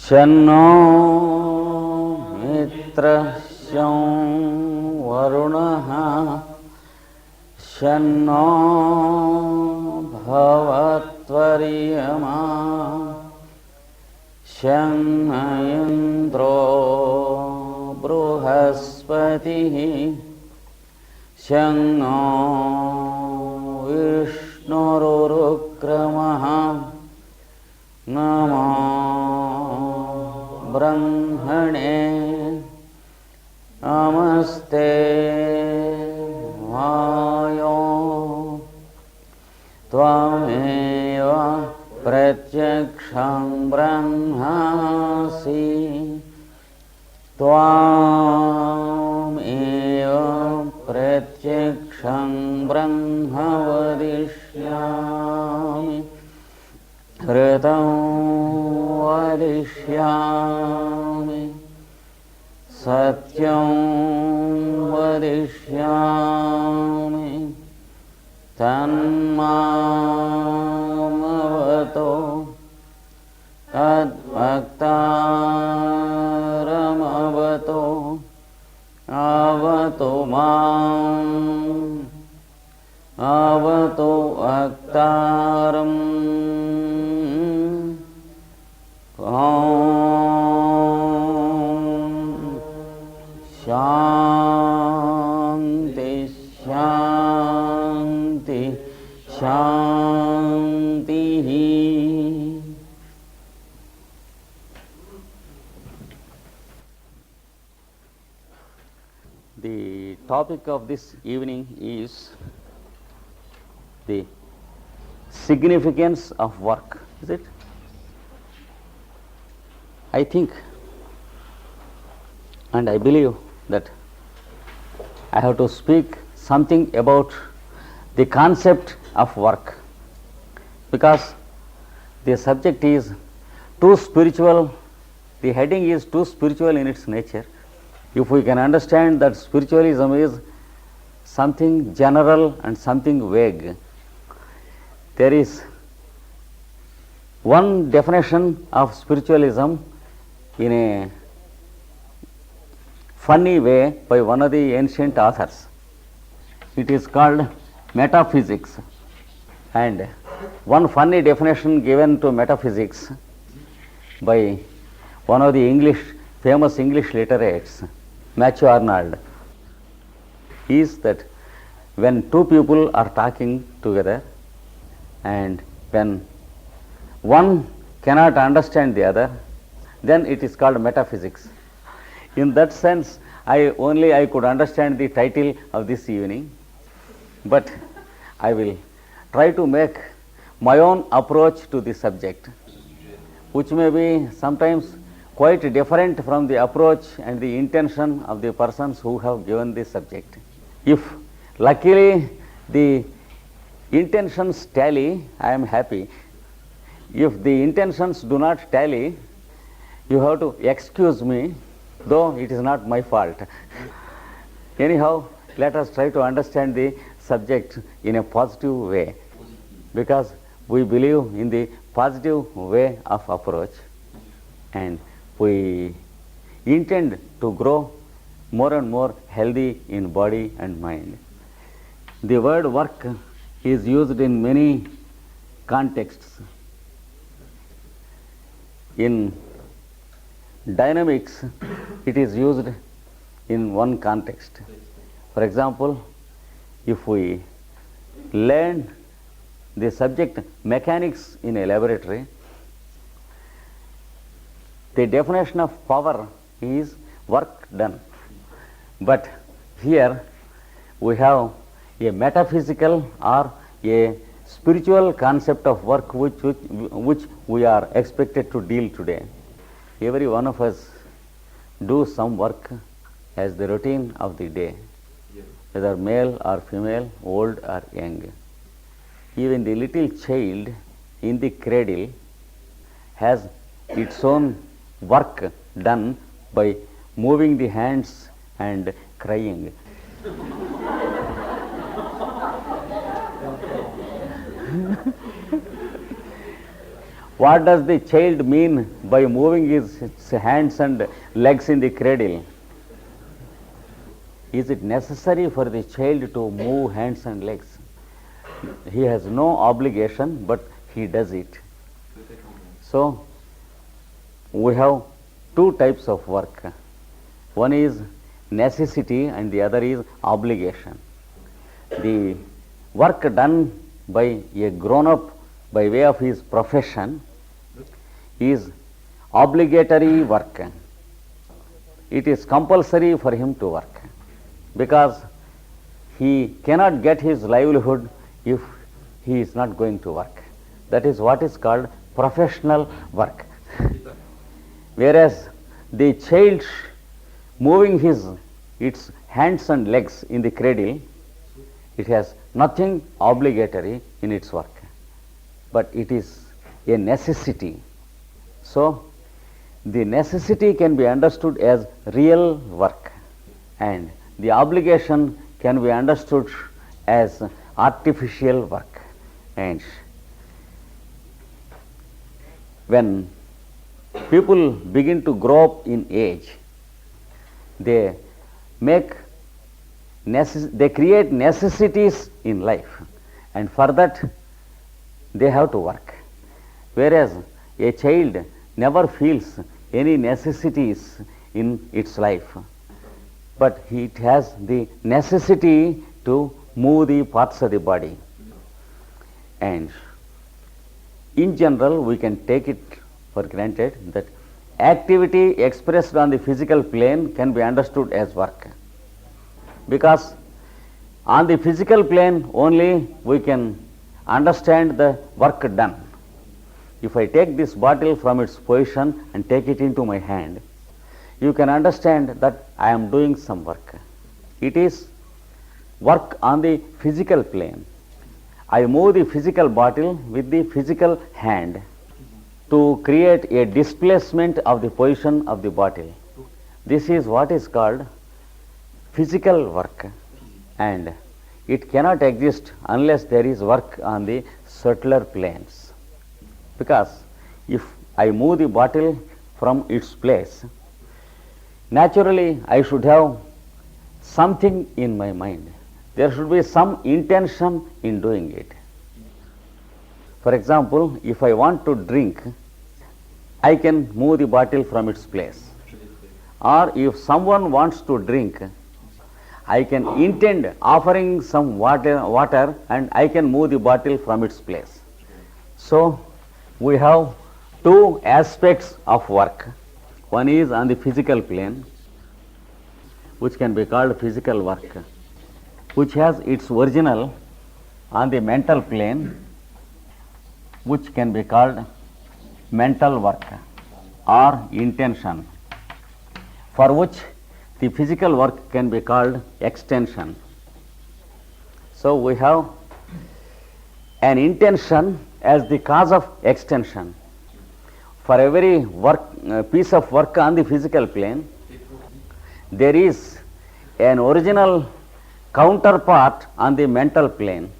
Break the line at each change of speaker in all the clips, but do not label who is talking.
शन्नो मित्रस्यं वरुणः शन्नो भवत्वर्यमा शन्न इन्द्रो बृहस्पतिः शन्नो विष्णुरुक्रमः नमो ब्रह्मणे नमस्ते वायो त्वमेव प्रत्यक्षं ब्रह्मासि त्वामेव प्रत्यक्षं ब्रह्म वदिष्यामि ऋतं वदिष्यामि सत्यं वदिष्यामि तन्मामवतो तद्भक्तारमवतो अवतो माम् अवतो भक्तारम् शांति शांति शांति। The topic of this evening is the significance of work, is it? I think and I believe that I have to speak something about the concept of work, because the subject is too spiritual, the heading is too spiritual in its nature. If we can understand that spiritualism is something general and something vague, there is one definition of spiritualism in a funny way by one of the ancient authors. It is called metaphysics, and one funny definition given to metaphysics by one of the famous English literates, Matthew Arnold, is that when two people are talking together and when one cannot understand the other, then it is called metaphysics. In that sense, I could understand the title of this evening, but I will try to make my own approach to the subject, which may be sometimes quite different from the approach and the intention of the persons who have given this subject. If luckily the intentions tally, I am happy. If the intentions do not tally, you have to excuse me, though it is not my fault. Anyhow, let us try to understand the subject in a positive way, because we believe in the positive way of approach and we intend to grow more and more healthy in body and mind. The word work is used in many contexts. In dynamics, it is used in one context. For example, if we learn the subject mechanics in a laboratory, the definition of power is work done. But here we have a metaphysical or a spiritual concept of work which we are expected to deal today. Every one of us do some work as the routine of the day, whether male or female, old or young. Even the little child in the cradle has its own work done by moving the hands and crying. What does the child mean by moving his hands and legs in the cradle? Is it necessary for the child to move hands and legs? He has no obligation, but he does it. So, we have two types of work. One is necessity and the other is obligation. The work done by a grown-up by way of his profession is obligatory work. It is compulsory for him to work because he cannot get his livelihood if he is not going to work. That is what is called professional work. Whereas the child moving its hands and legs in the cradle, it has nothing obligatory in its work, but it is a necessity. So, the necessity can be understood as real work and the obligation can be understood as artificial work. And when people begin to grow up in age, they create necessities in life, and for that they have to work. Whereas a child never feels any necessities in its life, but it has the necessity to move the parts of the body. And in general, we can take it for granted that activity expressed on the physical plane can be understood as work, because on the physical plane only we can understand the work done. If I take this bottle from its position and take it into my hand, you can understand that I am doing some work. It is work on the physical plane. I move the physical bottle with the physical hand to create a displacement of the position of the bottle. This is what is called physical work, and it cannot exist unless there is work on the subtler planes. Because if I move the bottle from its place, naturally I should have something in my mind. There should be some intention in doing it. For example, if I want to drink, I can move the bottle from its place. Or if someone wants to drink, I can intend offering some water and I can move the bottle from its place. So, we have two aspects of work. One is on the physical plane, which can be called physical work, which has its original on the mental plane, which can be called mental work or intention, for which the physical work can be called extension. So, we have an intention as the cause of extension. For every piece of work on the physical plane, there is an original counterpart on the mental plane,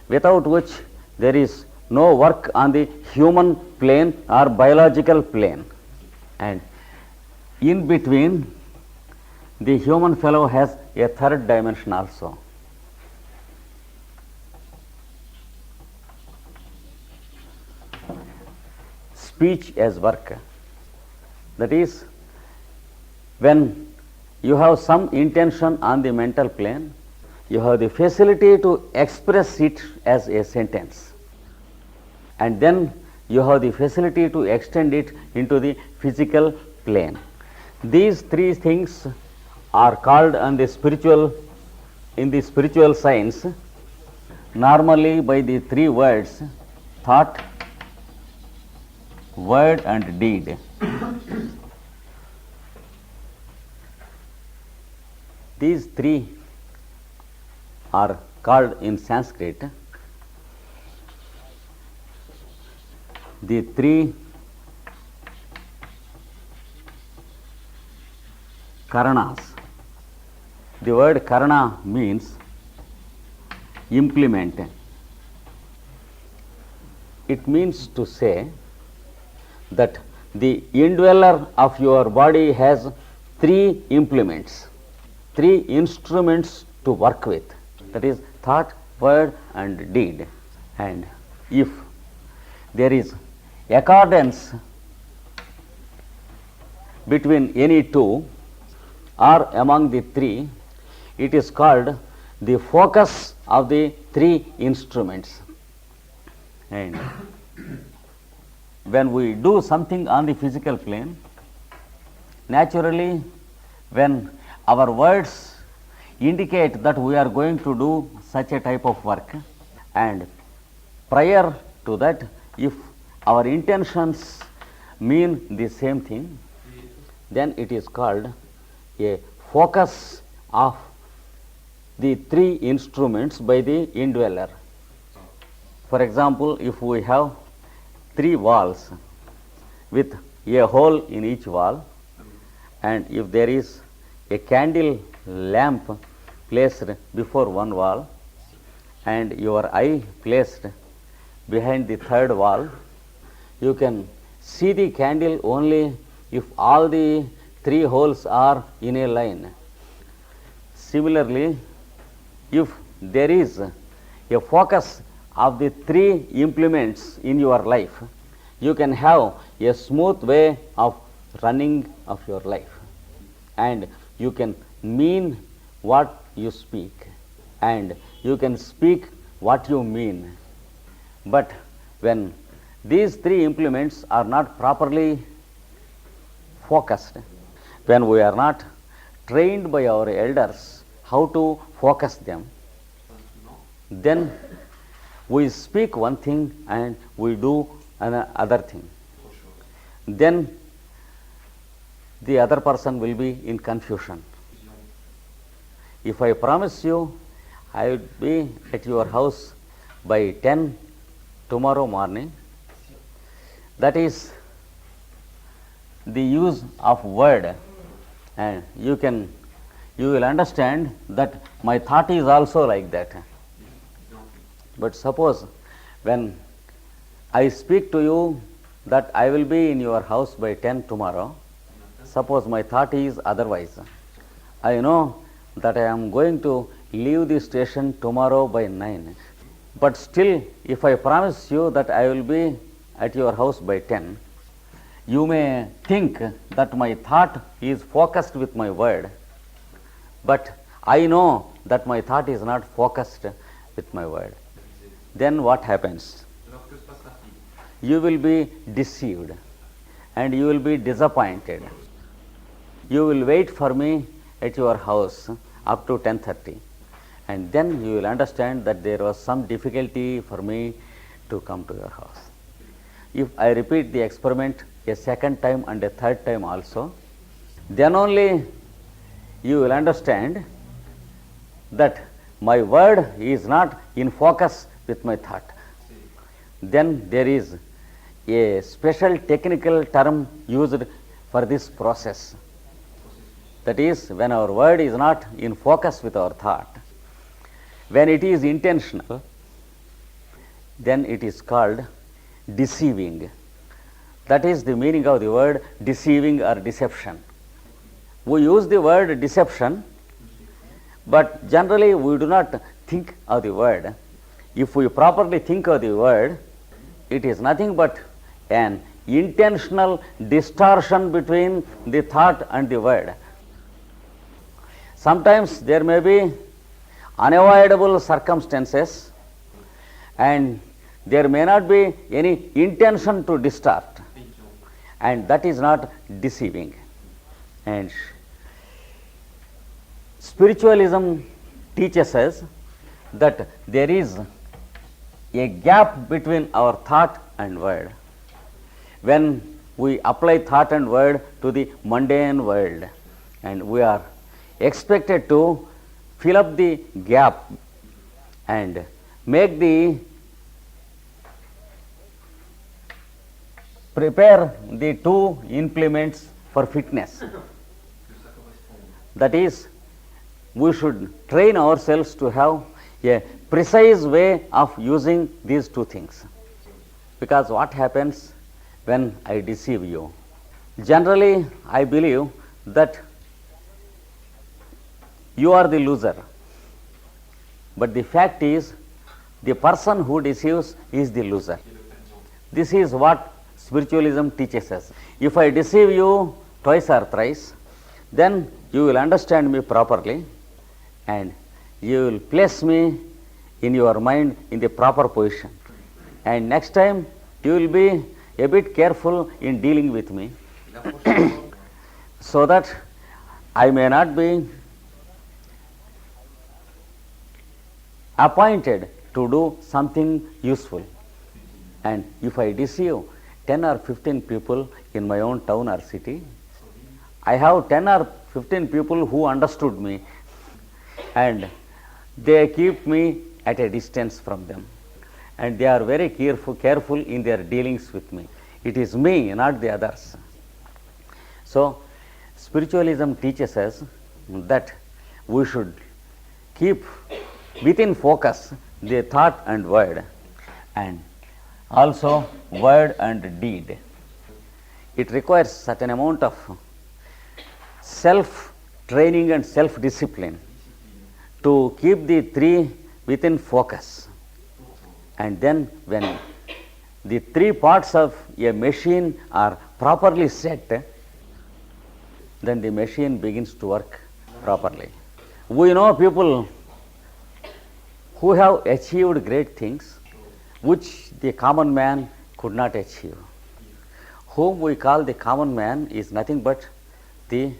without which there is no work on the human plane or biological plane. And in between, the human fellow has a third dimension also. Speech as work. That is, when you have some intention on the mental plane, you have the facility to express it as a sentence, and then you have the facility to extend it into the physical plane. These three things are called in the spiritual science normally by the three words: thought, word and deed. These three are called in Sanskrit the three karanas. The word karana means implement. It means to say that the indweller of your body has three implements, three instruments to work with, that is thought, word and deed. And if there is accordance between any two or among the three, it is called the focus of the three instruments. And when we do something on the physical plane, naturally when our words indicate that we are going to do such a type of work, and prior to that, if our intentions mean the same thing, then it is called a focus of the three instruments by the indweller. For example, if we have three walls with a hole in each wall, and if there is a candle lamp placed before one wall and your eye placed behind the third wall, you can see the candle only if all the three holes are in a line. Similarly, if there is a focus of the three implements in your life, you can have a smooth way of running of your life, and you can mean what you speak, and you can speak what you mean. But when these three implements are not properly focused, when we are not trained by our elders how to focus them, then we speak one thing and we do another thing. Then the other person will be in confusion. If I promise you I will be at your house by 10 tomorrow morning, that is the use of word, and you will understand that my thought is also like that. But suppose when I speak to you that I will be in your house by 10 tomorrow, suppose my thought is otherwise. I know that I am going to leave the station tomorrow by 9, but still if I promise you that I will be at your house by 10, you may think that my thought is focused with my word, but I know that my thought is not focused with my word. Then what happens? You will be deceived and you will be disappointed. You will wait for me at your house up to 10:30, and then you will understand that there was some difficulty for me to come to your house. If I repeat the experiment a second time and a third time also, then only you will understand that my word is not in focus with my thought. Then there is a special technical term used for this process. That is, when our word is not in focus with our thought, when it is intentional, then it is called deceiving. That is the meaning of the word deceiving or deception. We use the word deception, but generally we do not think of the word. If we properly think of the word, it is nothing but an intentional distortion between the thought and the word. Sometimes there may be unavoidable circumstances and there may not be any intention to distort, and that is not deceiving. And spiritualism teaches us that there is a gap between our thought and word. When we apply thought and word to the mundane world, and we are expected to fill up the gap and prepare the two implements for fitness. That is, we should train ourselves to have a precise way of using these two things. Because what happens when I deceive you. Generally, I believe that you are the loser. But the fact is, the person who deceives is the loser. This is what spiritualism teaches us. If I deceive you twice or thrice, then you will understand me properly and you will place me in your mind in the proper position. And next time you will be a bit careful in dealing with me so that I may not be appointed to do something useful. And if I deceive 10 or 15 people in my own town or city, I have 10 or 15 people who understood me and they keep me at a distance from them. And they are very careful in their dealings with me. It is me, not the others. So, spiritualism teaches us that we should keep within focus the thought and word, and also word and deed. It requires certain amount of self-training and self-discipline to keep the three within focus. And then when the three parts of a machine are properly set, then the machine begins to work properly. We know people who have achieved great things which the common man could not achieve. Whom we call the common man is nothing but the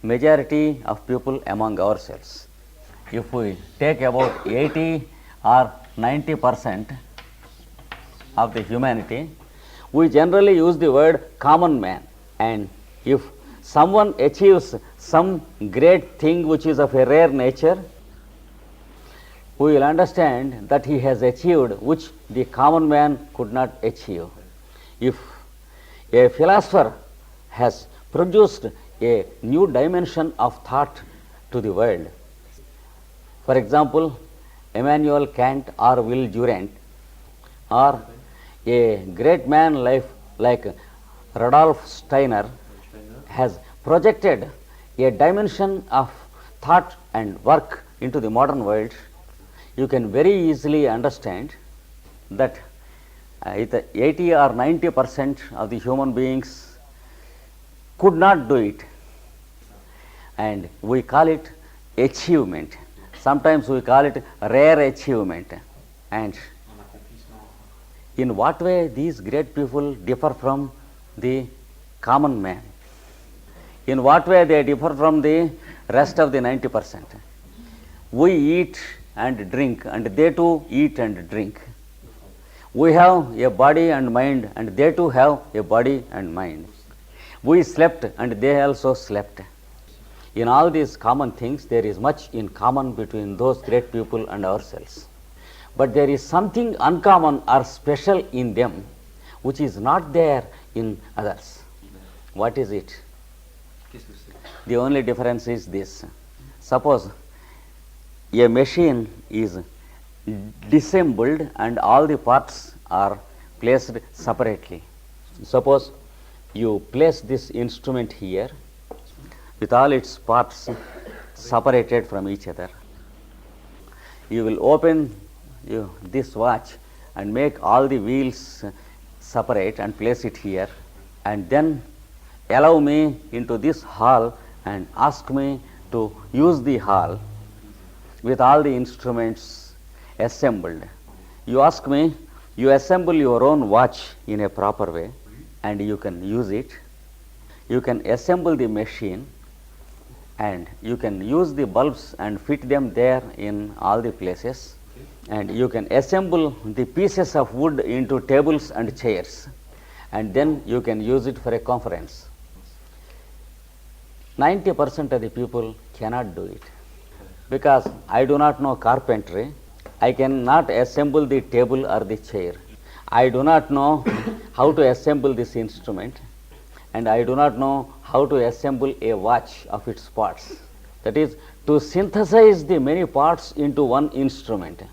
majority of people among ourselves. If we take about 80 or 90% of the humanity, we generally use the word common man. And if someone achieves some great thing which is of a rare nature, we will understand that he has achieved which the common man could not achieve. If a philosopher has produced a new dimension of thought to the world, for example, Immanuel Kant or Will Durant, or a great man like Rudolf Steiner has projected a dimension of thought and work into the modern world, you can very easily understand that 80 or 90% of the human beings could not do it, and we call it achievement. Sometimes we call it rare achievement. And in what way these great people differ from the common man? In what way they differ from the rest of the 90%? We eat and drink, and they too eat and drink. We have a body and mind, and they too have a body and mind. We slept, and they also slept. In all these common things, there is much in common between those great people and ourselves. But there is something uncommon or special in them which is not there in others. What is it? The only difference is this. Suppose a machine is disassembled and all the parts are placed separately. Suppose you place this instrument here with all its parts separated from each other. You will open this watch and make all the wheels separate and place it here, and then allow me into this hall and ask me to use the hall with all the instruments assembled. You ask me, you assemble your own watch in a proper way and you can use it. You can assemble the machine and you can use the bulbs and fit them there in all the places, and you can assemble the pieces of wood into tables and chairs, and then you can use it for a conference. 90% of the people cannot do it, because I do not know carpentry. I cannot assemble the table or the chair. I do not know how to assemble this instrument, and I do not know how to assemble a watch of its parts. That is, to synthesize the many parts into one instrument.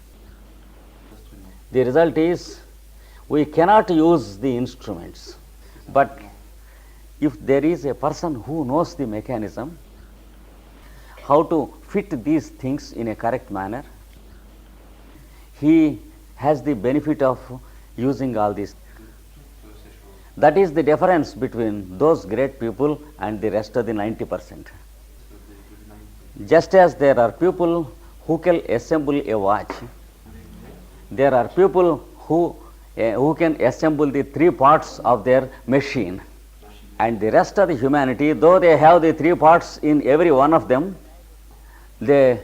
The result is, we cannot use the instruments. But if there is a person who knows the mechanism, how to fit these things in a correct manner, he has the benefit of using all these. That is the difference between those great people and the rest of the 90%. Just as there are people who can assemble a watch, there are people who can assemble the three parts of their machine, and the rest of the humanity, though they have the three parts in every one of them, they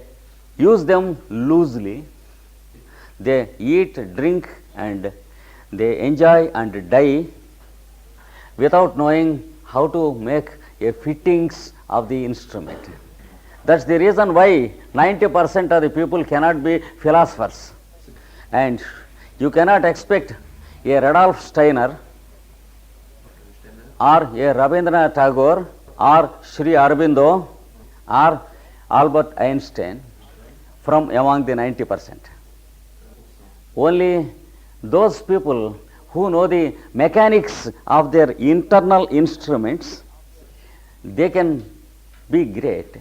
use them loosely. They eat, drink, and they enjoy and die without knowing how to make a fittings of the instrument. That's the reason why 90% of the people cannot be philosophers. And you cannot expect a Rudolf Steiner or a Rabindranath Tagore or Sri Aurobindo or Albert Einstein from among the 90%. Only those people who know the mechanics of their internal instruments, they can be great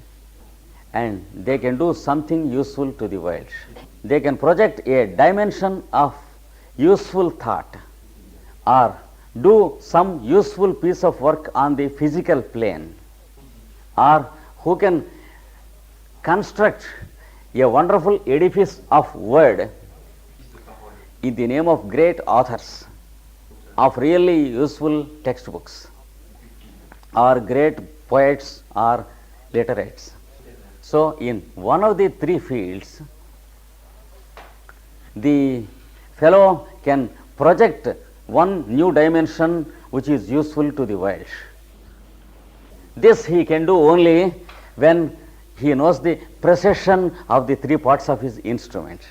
and they can do something useful to the world. They can project a dimension of useful thought or do some useful piece of work on the physical plane, or who can construct a wonderful edifice of word in the name of great authors of really useful textbooks, or great poets or literates. So, in one of the three fields, the fellow can project one new dimension which is useful to the world. This he can do only when he knows the precision of the three parts of his instrument.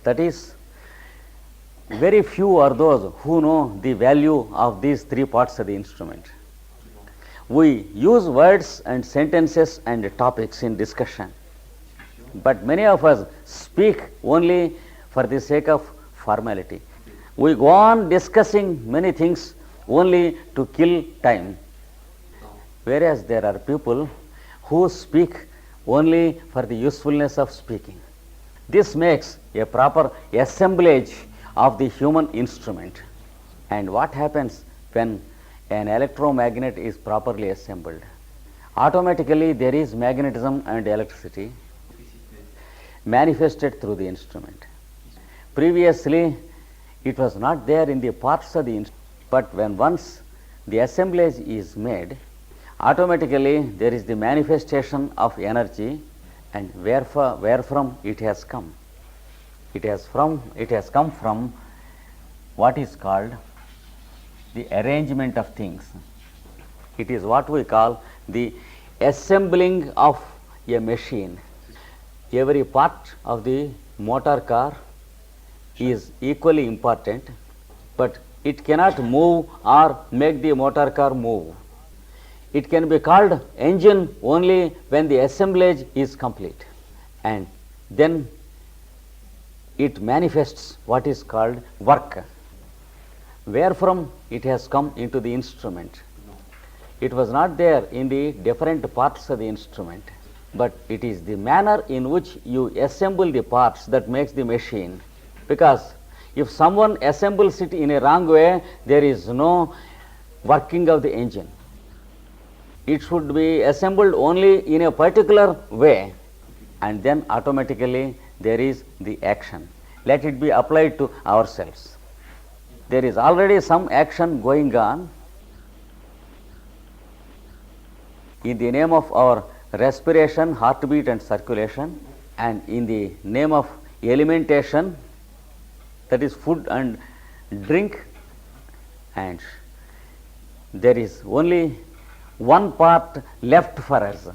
That is, very few are those who know the value of these three parts of the instrument. We use words and sentences and topics in discussion, but many of us speak only for the sake of formality. We go on discussing many things only to kill time, whereas there are people who speak only for the usefulness of speaking. This makes a proper assemblage of the human instrument. And what happens when an electromagnet is properly assembled? Automatically there is magnetism and electricity manifested through the instrument. Previously it was not there in the parts of the instrument, but when once the assemblage is made, automatically there is the manifestation of energy, and wherefrom it has come. It has come from what is called the arrangement of things. It is what we call the assembling of a machine. Every part of the motor car is equally important, but it cannot move or make the motor car move. It can be called engine only when the assemblage is complete, and then it manifests what is called work. Wherefrom it has come into the instrument. It was not there in the different parts of the instrument, but it is the manner in which you assemble the parts that makes the machine. Because if someone assembles it in a wrong way, there is no working of the engine. It should be assembled only in a particular way, and then automatically there is the action. Let it be applied to ourselves. There is already some action going on in the name of our respiration, heartbeat and circulation, and in the name of alimentation, that is food and drink, and there is only one part left for us.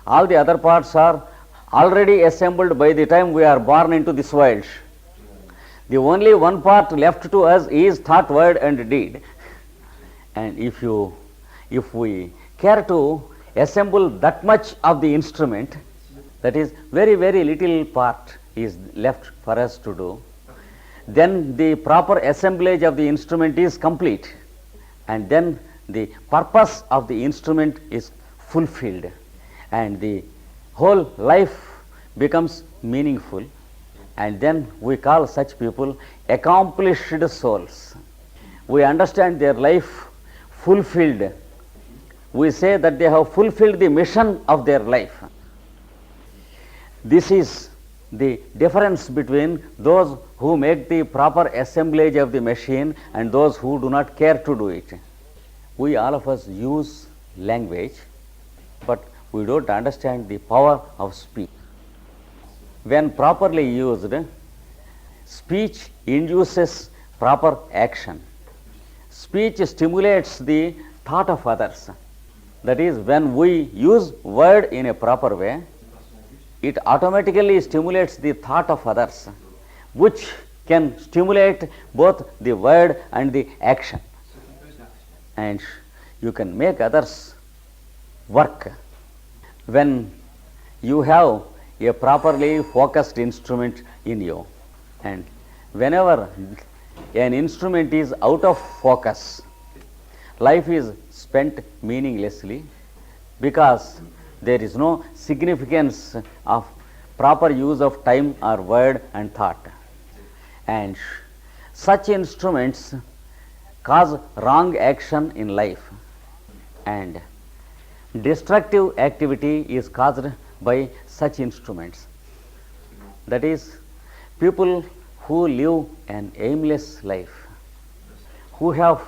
All the other parts are already assembled by the time we are born into this world. The only one part left to us is thought, word and deed. And if we care to assemble that much of the instrument, that is very, very little part is left for us to do, then the proper assemblage of the instrument is complete. and then the purpose of the instrument is fulfilled, and the whole life becomes meaningful, and then we call such people accomplished souls. We understand their life fulfilled. We say that they have fulfilled the mission of their life. This is the difference between those who make the proper assemblage of the machine and those who do not care to do it. We all of us use language, but we don't understand the power of speech. When properly used, speech induces proper action. Speech stimulates the thought of others. That is, when we use word in a proper way, it automatically stimulates the thought of others, which can stimulate both the word and the action. And you can make others work when you have a properly focused instrument in you. And whenever an instrument is out of focus, life is spent meaninglessly, because there is no significance of proper use of time or word and thought. And such instruments cause wrong action in life, and destructive activity is caused by such instruments. That is, people who live an aimless life, who have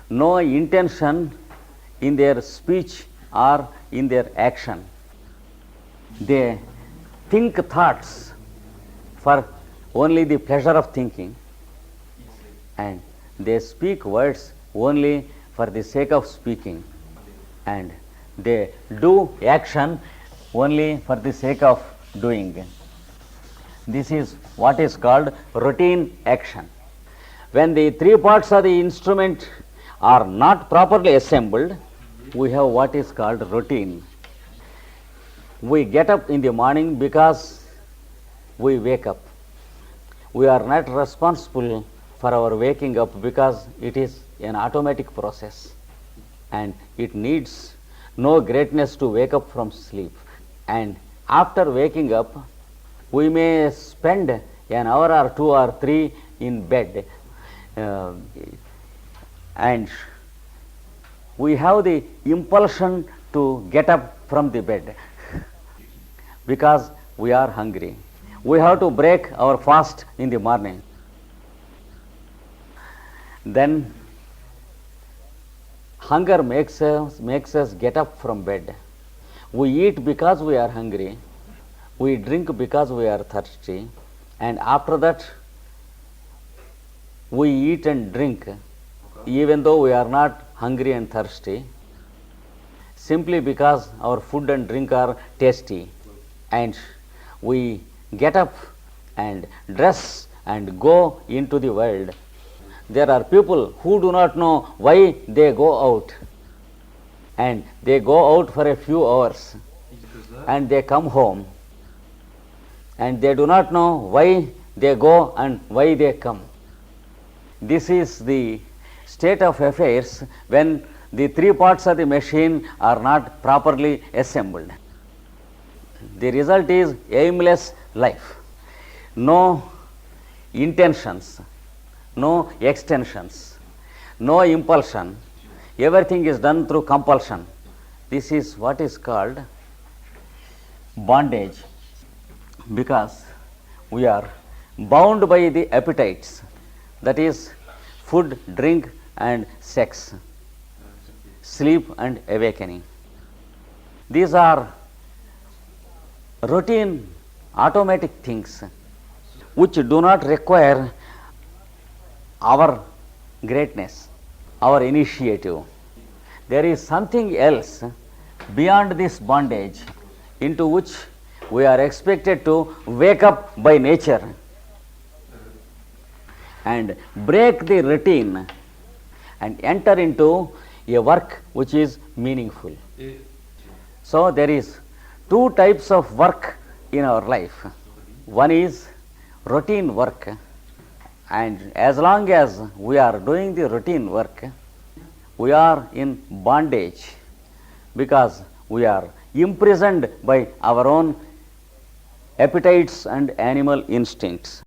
no intention in their speech or in their action. They think thoughts for only the pleasure of thinking, and they speak words only for the sake of speaking, and they do action only for the sake of doing. This is what is called routine action. When the three parts of the instrument are not properly assembled, we have what is called routine. We get up in the morning because we wake up. We are not responsible for our waking up because it is an automatic process, and it needs no greatness to wake up from sleep. And after waking up, we may spend an hour or two or three in bed, and we have the impulsion to get up from the bed because we are hungry. We have to break our fast in the morning. Then hunger makes us get up from bed. We eat because we are hungry. We drink because we are thirsty. And after that, we eat and drink even though we are not hungry and thirsty, simply because our food and drink are tasty. And we get up and dress and go into the world. There are people who do not know why they go out, and they go out for a few hours and they come home, and they do not know why they go and why they come. This is the state of affairs when the three parts of the machine are not properly assembled. The result is aimless life. No intentions, no extensions, no impulsion. Everything is done through compulsion. This is what is called bondage, because we are bound by the appetites, that is food, drink and sex, sleep and awakening. These are routine automatic things which do not require our greatness, our initiative. There is something else beyond this bondage into which we are expected to wake up by nature and break the routine and enter into a work which is meaningful. So there is two types of work in our life. One is routine work, and as long as we are doing the routine work, We are in bondage because we are imprisoned by our own appetites and animal instincts.